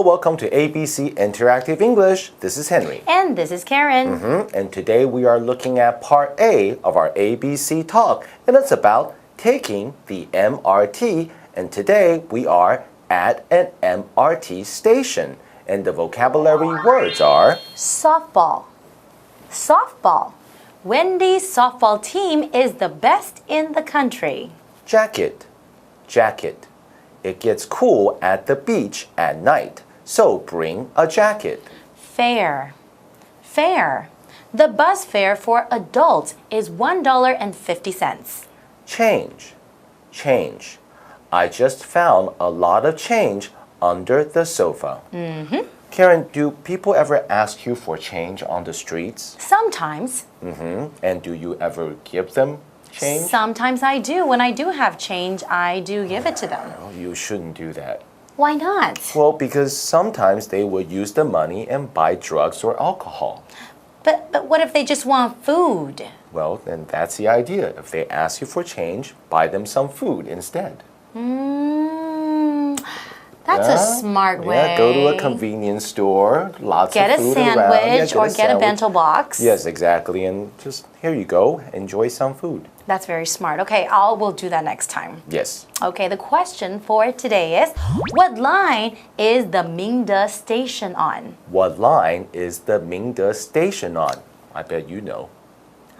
welcome to ABC Interactive English. This is Henry. And this is Karen. And today we are looking at part A of our ABC talk, and it's about taking the MRT. And today we are at an MRT station. And the vocabulary words are Softball. Softball. Wendy's softball team is the best in the country. jacket, jacket. It gets cool at the beach at night, so bring a jacket. Fare. Fare. The bus fare for adults is $1.50. Change, change. I just found a lot of change under the sofa. Karen, do people ever ask you for change on the streets? Sometimes. And do you ever give them change? Sometimes I do. When I do have change, I do give it to them. Well, you shouldn't do that. Why not? Well, because sometimes they will use the money and buy drugs or alcohol. But what if they just want food? Well, then that's the idea. If they ask you for change, buy them some food instead. That's a smart way. Yeah, go to a convenience store, lots Get of a food sandwich around. or get a bento box. Yes, exactly. And just, here you go, enjoy some food. That's very smart. Okay, we'll do that next time. Yes. Okay, the question for today is, what line is the Mingde station on? What line is the Mingde station on? I bet you know.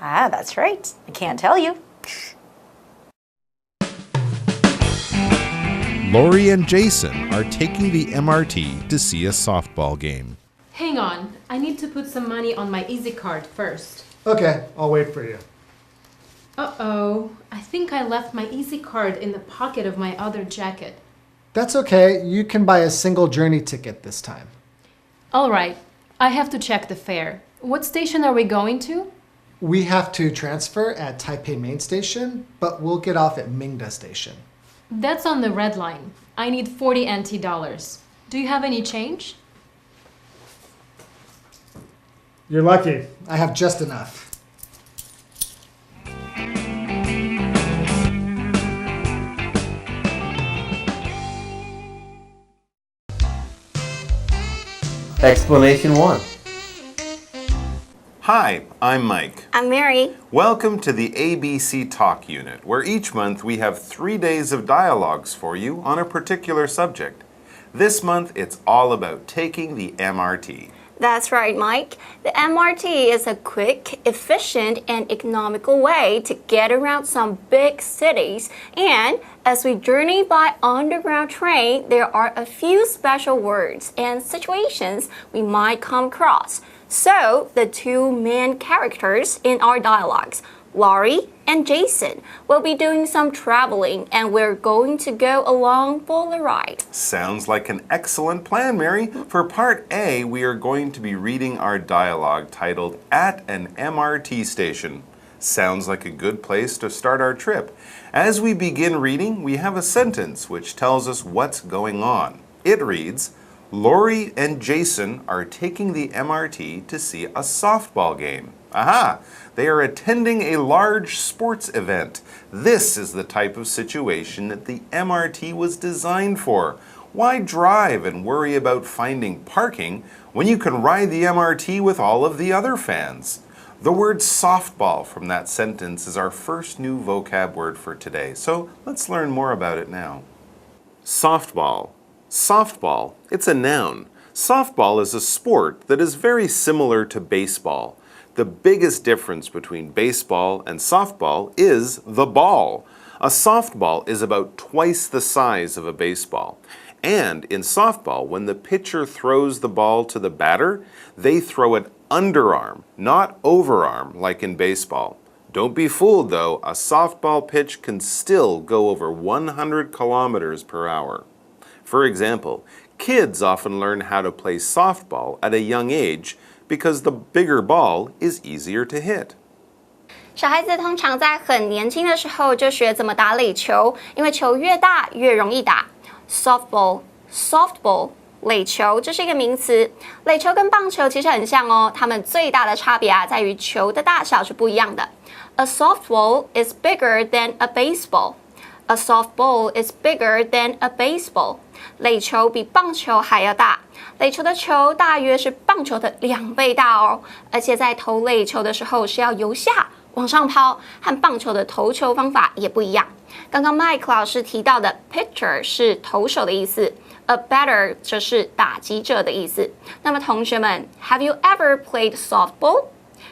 Ah, that's right. I can't tell you. Lori and Jason are taking the MRT to see a softball game. Hang on, I need to put some money on my Easy card first. Okay, I'll wait for you. Uh-oh, I think I left my Easy card in the pocket of my other jacket. That's okay, you can buy a single journey ticket this time. All right, I have to check the fare. What station are we going to? We have to transfer at Taipei Main Station, but we'll get off at Mingde Station. That's on the red line. I need 40 NT dollars. Do you have any change? You're lucky. I have just enough. Explanation 1. Hi, I'm Mike. I'm Mary. Welcome to the ABC Talk Unit, where each month we have 3 days of dialogues for you on a particular subject. This month, it's all about taking the MRT. That's right, Mike. The MRT is a quick, efficient, and economical way to get around some big cities. And as we journey by underground train, there are a few special words and situations we might come across. So, the two main characters in our dialogues, Laurie and Jason, will be doing some traveling, and we're going to go along for the ride. Sounds like an excellent plan, Mary. For part A, we are going to be reading our dialogue titled At an MRT Station. Sounds like a good place to start our trip. As we begin reading, we have a sentence which tells us what's going on. It reads, Lori and Jason are taking the MRT to see a softball game. Aha! They are attending a large sports event. This is the type of situation that the MRT was designed for. Why drive and worry about finding parking when you can ride the MRT with all of the other fans? The word softball from that sentence is our first new vocab word for today, so let's learn more about it now. Softball. Softball, it's a noun. Softball is a sport that is very similar to baseball. The biggest difference between baseball and softball is the ball. A softball is about twice the size of a baseball. And in softball, when the pitcher throws the ball to the batter, they throw it underarm, not overarm like in baseball. Don't be fooled though, a softball pitch can still go over 100 kilometers per hour. For example, kids often learn how to play softball at a young age because the bigger ball is easier to hit. 小孩子通常在很年轻的时候就学怎么打垒球，因为球越大越容易打。Softball, softball, 垒球这是一个名词。垒球跟棒球其实很像哦，它们最大的差别在于球的大小是不一样的。A softball is bigger than a baseball. A softball is bigger than a baseball. 垒球比棒球还要大，垒球的球大约是棒球的2倍大哦，而且在投垒球的时候是要由下往上抛，和棒球的投球方法也不一样。刚刚 Mike 老师提到的 pitcher 是投手的意思。A batter 则是打击者的意思。那么同学们 ，Have you ever played softball?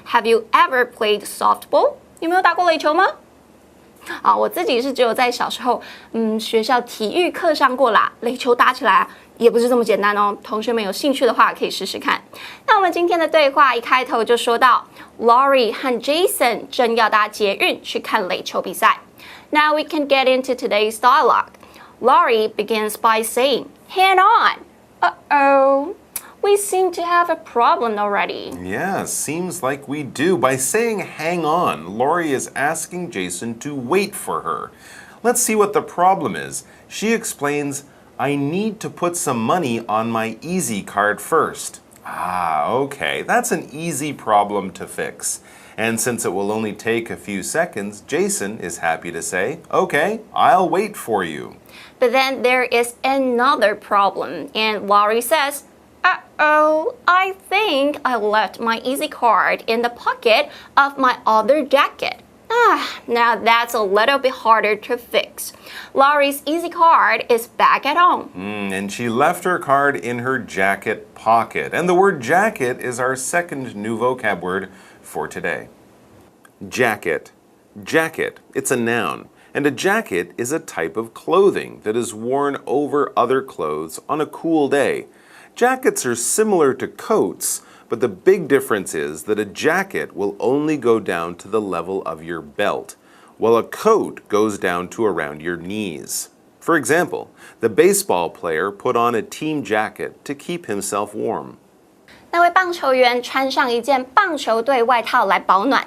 Have you ever played softball? 有没有打过垒球吗？我自己是只有在小时候，学校体育课上过啦。垒球打起来也不是这么简单哦。同学们有兴趣的话，可以试试看。那我们今天的对话一开头就说到 ，Laurie 和 Jason 正要搭捷运去看垒球比赛。Now we can get into today's dialogue. Laurie begins by saying, "Hang on. Uh-oh. We seem to have a problem already." Yeah, seems like we do. By saying hang on, Laurie is asking Jason to wait for her. Let's see what the problem is. She explains, I need to put some money on my Easy card first. Ah, okay. That's an easy problem to fix. And since it will only take a few seconds, Jason is happy to say, okay, I'll wait for you. But then there is another problem, and Laurie says, uh-oh, I think I left my Easy card in the pocket of my other jacket. Now that's a little bit harder to fix. Laurie's Easy card is back at home. And she left her card in her jacket pocket. And the word jacket is our second new vocab word for today. Jacket. Jacket. It's a noun. And a jacket is a type of clothing that is worn over other clothes on a cool day. Jackets are similar to coats, but the big difference is that a jacket will only go down to the level of your belt, while a coat goes down to around your knees. For example, the baseball player put on a team jacket to keep himself warm. 那位棒球员穿上一件棒球队外套来保暖。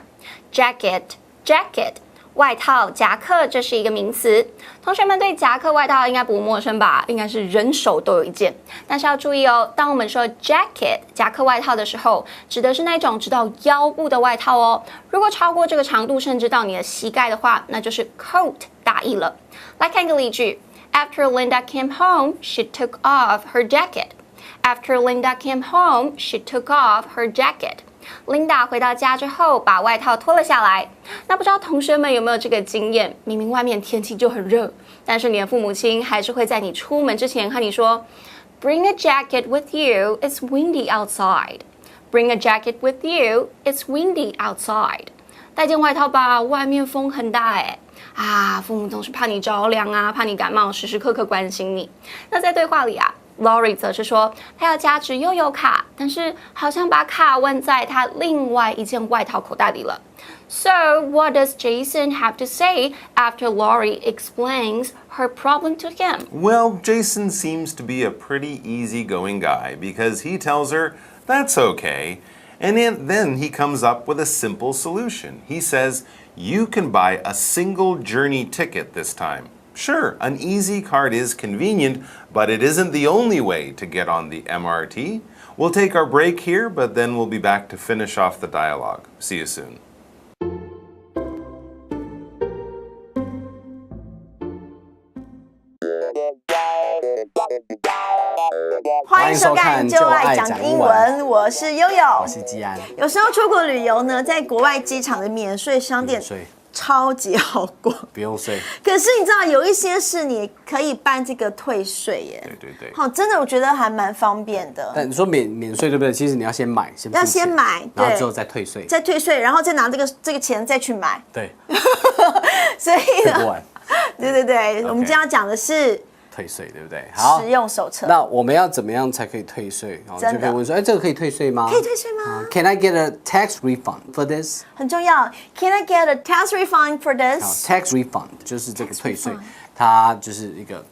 Jacket, jacket. 外套、夹克，这是一个名词。同学们对夹克外套应该不陌生吧？应该是人手都有一件。但是要注意哦，当我们说 jacket 夹克外套的时候，指的是那种直到腰部的外套哦。如果超过这个长度，甚至到你的膝盖的话，那就是 coat 大意了。来看一个例句 ：After Linda came home, she took off her jacket. After Linda came home, she took off her jacket. Linda 回到家之后，把外套脱了下来。那不知道同学们有没有这个经验？明明外面天气就很热，但是你的父母亲还是会在你出门之前和你说 ，Bring a jacket with you. It's windy outside. Bring a jacket with you. It's windy outside. 带件外套吧，外面风很大哎。父母总是怕你着凉啊，怕你感冒，时时刻刻关心你。那在对话里啊。Laurie 则是说，她要加值悠游卡，但是好像把卡忘在她另外一件外套口袋里了。So, what does Jason have to say after Laurie explains her problem to him? Well, Jason seems to be a pretty easygoing guy because he tells her that's okay. And then he comes up with a simple solution. He says, you can buy a single journey ticket this time. Sure, an Easy card is convenient, but it isn't the only way to get on the MRT. We'll take our break here, but then we'll be back to finish off the dialogue. See you soon. 欢迎收看就爱讲英文，我是悠悠，我是基安。有时候出国旅游呢，在国外机场的免税商店超级好逛，不用税。可是你知道有一些是你可以办这个退税耶。对对对。好，真的我觉得还蛮方便的。但你说免税对不对？其实你要先买，要先买，然后之后再退税，再退税，然后再拿这个钱再去买。对。所以呢，不完。对对对，我们今天要讲的是。退税对不对？好，实用手册。那我们要怎么样才可以退税？就可以问说，哎，这个可以退税吗？可以退税吗？Can I get a tax refund for this？ 很重要。Can I get a tax refund for this？ Tax refund 就是这个退税，它就是一个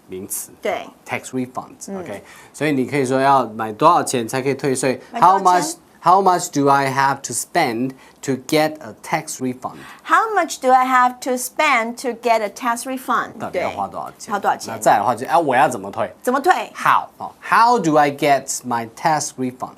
名词。对 ，tax refund。OK， 所以你可以说要买多少钱才可以退税 ？How much do I have to spend to get a tax refund? How much do I have to spend to get a tax refund? 到底要花多少钱？花多少钱？那再来的话就我要怎么退？怎么退 ？How do I get my tax refund?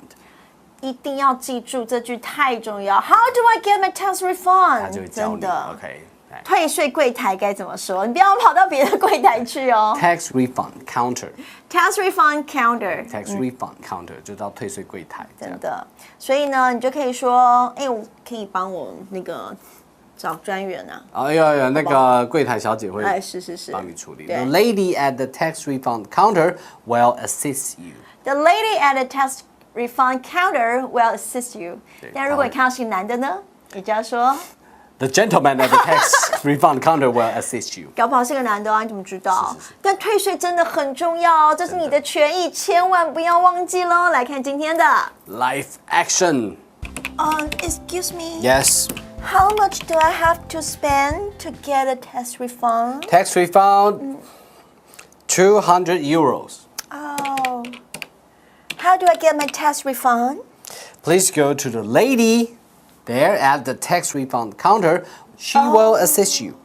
一定要记住这句太重要。How do I get my tax refund? 他就会教你。OK，退税柜台该怎么说？你不要跑到别的柜台去哦。Tax refund counter. Tax refund counter. Tax refund counter 就到退税柜台。真的，所以呢，你就可以说，哎，我可以帮我那个找专员啊。有那个柜台小姐会是帮你处理。对 The lady at the tax refund counter will assist you. The lady at the tax refund counter will assist you. 但如果你看到是个男的呢，你就要说 The gentleman at the tax refund counter will assist you. 搞不好是个男的啊，你怎么知道？但退税真的很重要哦，这是你的权益，千万不要忘记喽。来看今天的 Life action. Excuse me. Yes. How much do I have to spend to get a tax refund? Tax refund. 200 euros. Oh. How do I get my tax refund? Please go to the lady there at the tax refund counter. She will assist you.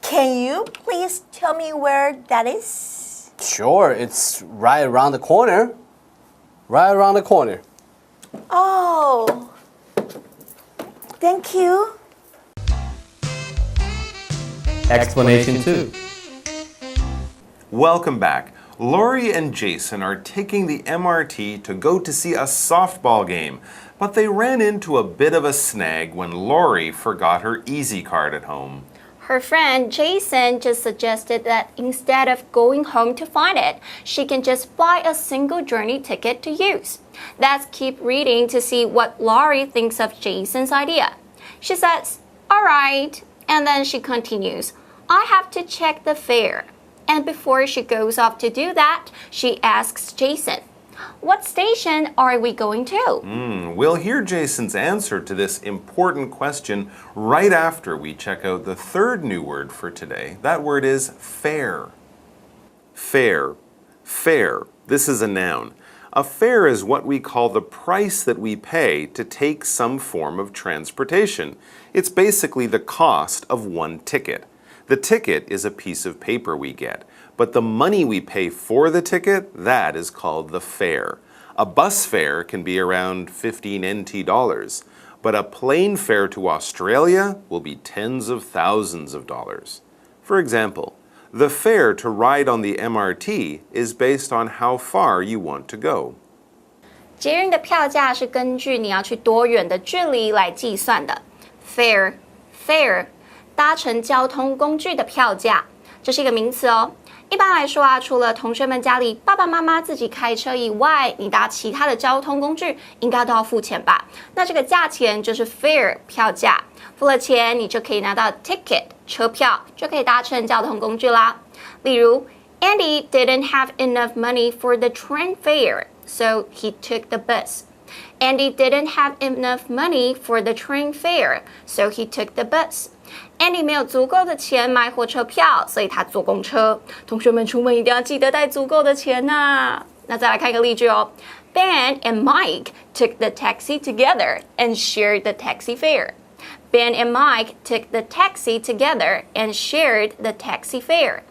Can you please tell me where that is? Sure, it's right around the corner. Right around the corner. Oh. Thank you. Explanation 2. Welcome back. Lori and Jason are taking the MRT to go to see a softball game, but they ran into a bit of a snag when Lori forgot her Easy card at home. Her friend Jason just suggested that instead of going home to find it, she can just buy a single journey ticket to use. Let's keep reading to see what Lori thinks of Jason's idea. She says, "All right," and then she continues, "I have to check the fare." And before she goes off to do that, she asks Jason, "What station are we going to?" We'll hear Jason's answer to this important question right after we check out the third new word for today. That word is fare. Fare. Fare. This is a noun. A fare is what we call the price that we pay to take some form of transportation. It's basically the cost of one ticket. The ticket is a piece of paper we get, but the money we pay for the ticket, that is called the fare. A bus fare can be around 15 NT dollars, but a plane fare to Australia will be tens of thousands of dollars. For example, the fare to ride on the MRT is based on how far you want to go. 捷运的票价是根据你要去多远的距离来计算的。Fare, fare， 搭乘交通工具的票价，这是一个名词哦。一般来说啊，除了同学们家里爸爸妈妈自己开车以外，你搭其他的交通工具应该都要付钱吧？那这个价钱就是 fare 票价，付了钱你就可以拿到 ticket 车票，就可以搭乘交通工具啦。例如 Andy didn't have enough money for the train fare, so he took the bus. Andy didn't have enough money for the train fare, so he took the bus. Andy 没有足够的钱买火车票，所以他坐公车。同学们出门一定要记得带足够的钱呐。那再来看一个例句哦。Ben and Mike took the taxi together and shared the taxi fare. Ben and Mike took the taxi together and shared the taxi fare.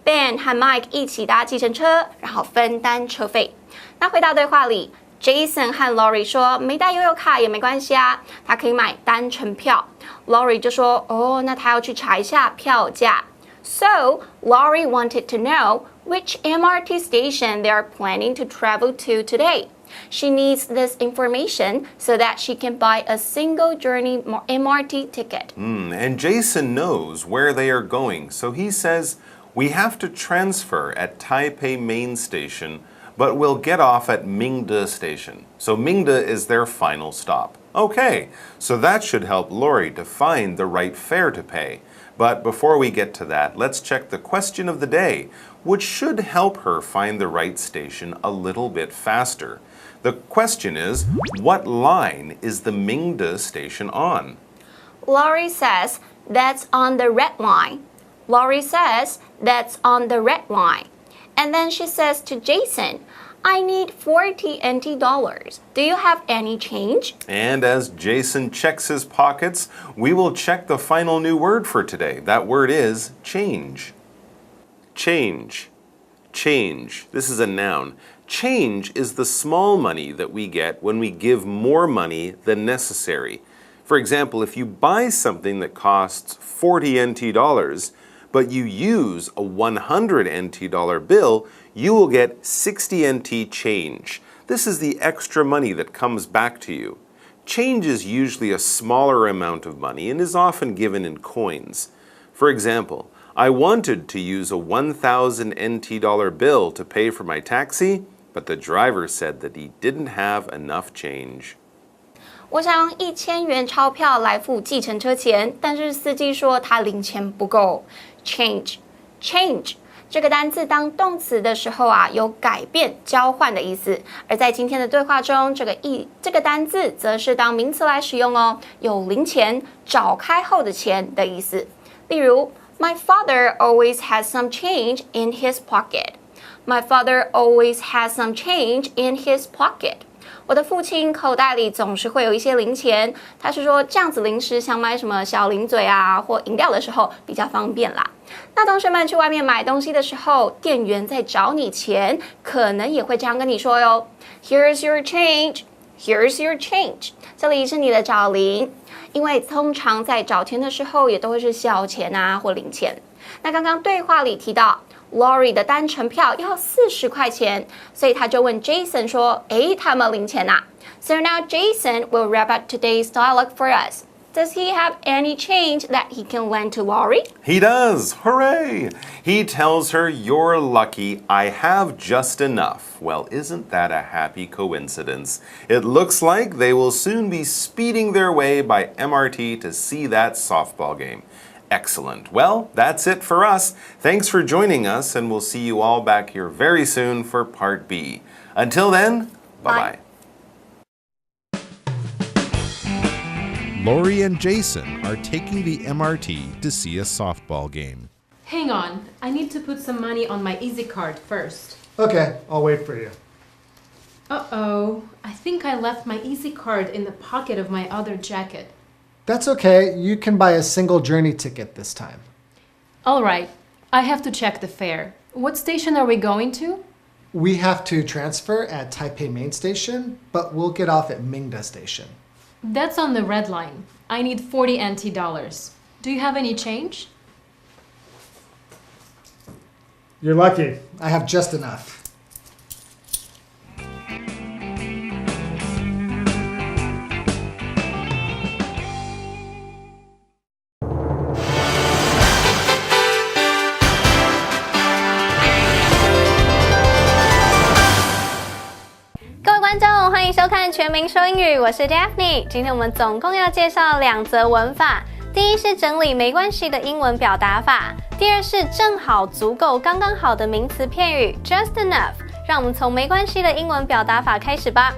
Ben 和 Mike 一起搭计程车，然后分担车费。那回到对话里。Jason 和 Lori 说没带悠游卡也没关系啊，他可以买单程票。Lori 就说哦，那他要去查一下票价。So Lori wanted to know which MRT station they are planning to travel to today. She needs this information so that she can buy a single journey MRT ticket. And Jason knows where they are going, so he says, "We have to transfer at Taipei Main Station, but we'll get off at Mingda Station." So Mingda is their final stop. Okay, so that should help Lori to find the right fare to pay. But before we get to that, let's check the question of the day, which should help her find the right station a little bit faster. The question is, what line is the Mingda station on? Lori says, "That's on the red line." Lori says, "That's on the red line." And then she says to Jason, "I need 40 NT dollars. Do you have any change?" And as Jason checks his pockets, we will check the final new word for today. That word is change. Change. Change. This is a noun. Change is the small money that we get when we give more money than necessary. For example, if you buy something that costs 40 NT dollars, but you use a 100 NT dollar bill, you will get 60 NT change. This is the extra money that comes back to you. Change is usually a smaller amount of money and is often given in coins. For example, I wanted to use a 1,000 NT dollar bill to pay for my taxi, but the driver said that he didn't have enough change. 我想用1000元钞票来付计程车钱，但是司机说他零钱不够。Change 这个单字当动词的时候啊，有改变、交换的意思；而在今天的对话中，这个单字则是当名词来使用哦，有零钱、找开后的钱的意思。例如 ，My father always has some change in his pocket. My father always has some change in his pocket. 我的父亲口袋里总是会有一些零钱。他是说这样子临时想买什么小零嘴啊或饮料的时候比较方便啦。那同学们去外面买东西的时候，店员在找你钱，可能也会这样跟你说哟 ：Here's your change, here's your change。这里是你的找零，因为通常在找钱的时候也都会是小钱啊或零钱。那刚刚对话里提到。Lori 的单程票要40块钱，所以他就问 Jason 说：“诶，他有没有零钱啊？” So now Jason will wrap up today's dialogue for us. Does he have any change that he can lend to Lori? He does! Hooray! He tells her, "You're lucky. I have just enough." Well, isn't that a happy coincidence? It looks like they will soon be speeding their way by MRT to see that softball game. Excellent. Well, that's it for us. Thanks for joining us, and we'll see you all back here very soon for Part B. Until then, bye-bye. Lori and Jason are taking the MRT to see a softball game. Hang on, I need to put some money on my Easy card first. Okay, I'll wait for you. Uh-oh, I think I left my Easy card in the pocket of my other jacket. That's okay. You can buy a single journey ticket this time. All right, I have to check the fare. What station are we going to? We have to transfer at Taipei Main Station, but we'll get off at Mingda Station. That's on the red line. I need 40 NT dollars. Do you have any change? You're lucky. I have just enough. Hello， 欢迎收看全民说英语，我是 Daphne。今天我们总共要介绍2则文法，第一是整理没关系的英文表达法，第二是正好、足够、刚刚好的名词片语 just enough。让我们从没关系的英文表达法开始吧。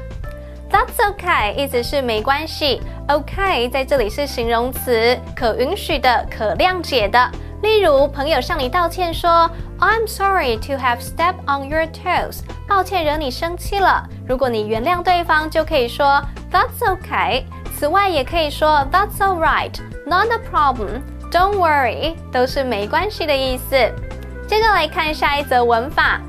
That's okay 意思是没关系 ，OK 在这里是形容词，可允许的、可谅解的。例如，朋友向你道歉说 "I'm sorry to have stepped on your toes"， 抱歉惹你生气了。如果你原谅对方，就可以说 "That's okay"。此外，也可以说 "That's alright", "Not a problem", "Don't worry", 都是没关系的意思。接着来看下一则文法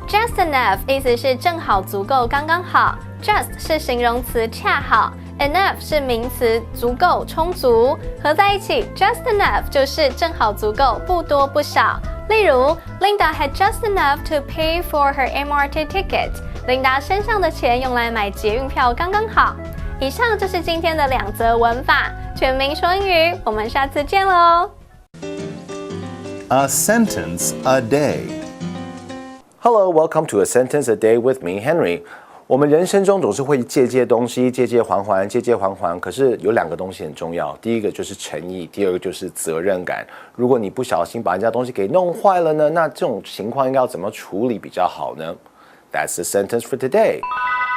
，Just enough 意思是正好、足够、刚刚好。Just 是形容词，恰好。Enough 是名词，足够、充足，合在一起 just enough 就是正好足够，不多不少。例如 Linda had just enough to pay for her MRT ticket。琳达身上的钱用来买捷运票刚刚好。以上就是今天的2则文法，全民说英语，我们下次见喽。A sentence a day. Hello, welcome to A Sentence a Day with me, Henry. 我们人生中总是会借东西，借还还，可是有2个东西很重要，第一个就是诚意，第二个就是责任感。如果你不小心把人家东西给弄坏了呢，那这种情况应该要怎么处理比较好呢？ That's the sentence for today.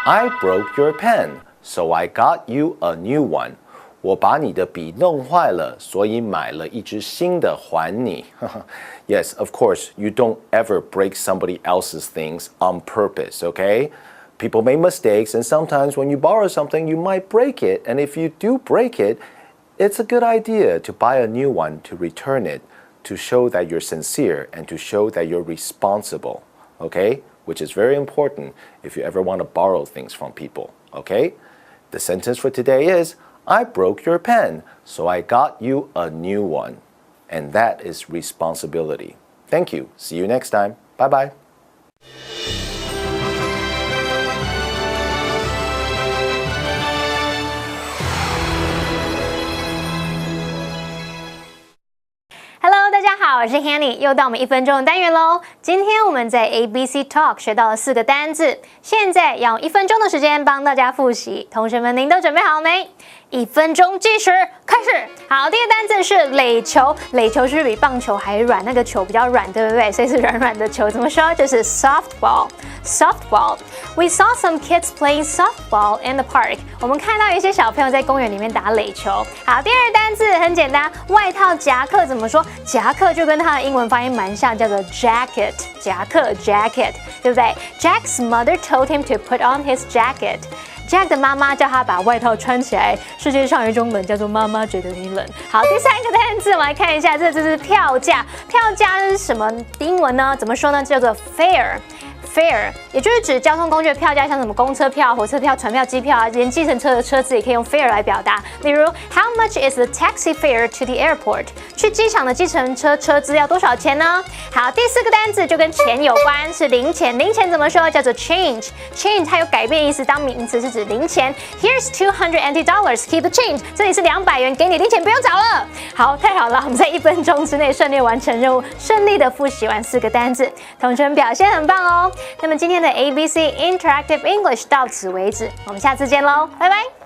I broke your pen, so I got you a new one. 我把你的笔弄坏了，所以买了一支新的还你。Yes, of course, you don't ever break somebody else's things on purpose, okay?People make mistakes, and sometimes when you borrow something, you might break it. And if you do break it, it's a good idea to buy a new one to return it, to show that you're sincere and to show that you're responsible, okay? Which is very important if you ever want to borrow things from people, okay? The sentence for today is, I broke your pen, so I got you a new one. And that is responsibility. Thank you. See you next time. Bye bye. Hello， 大家好，我是 Hanny， 又到我们1分钟的单元喽。今天我们在 ABC Talk 学到了4个单字，现在要用1分钟的时间帮大家复习。同学们，您都准备好了没？1分钟计时开始。好，第一个单字是垒球，垒球是不是比棒球还软？那个球比较软，对不对？所以是软软的球，怎么说？就是 softball。softball. We saw some kids playing softball in the park. 我们看到一些小朋友在公园里面打垒球。好，第二个单字很简单，外套夹克怎么说？夹克就跟它的英文发音蛮像，叫做 jacket。夹克 jacket， 对不对 ？Jack's mother told him to put on his jacket.Jack 的妈妈叫他把外套穿起来。世界上有一种冷叫做妈妈觉得你冷。好，第三个单字我们来看一下，这是票价。票价是什么英文呢？怎么说呢？叫做 fare。fare 也就是指交通工具的票价，像什么公车票、火车票、船票、机票啊，连计程车的车资也可以用 fare 来表达。例如 ，How much is the taxi fare to the airport？ 去机场的计程车车资要多少钱呢？好，第4个单字就跟钱有关，是零钱。零钱怎么说？叫做 change。change 它有改变意思，当名词是指零钱。Here's $280. Keep the change。这里是200元，给你零钱，不用找了。好，太好了，我们在1分钟之内顺利完成任务，顺利的复习完4个单字，同学们表现很棒哦。那么今天的 ABC Interactive English 到此为止，我们下次见喽，拜拜。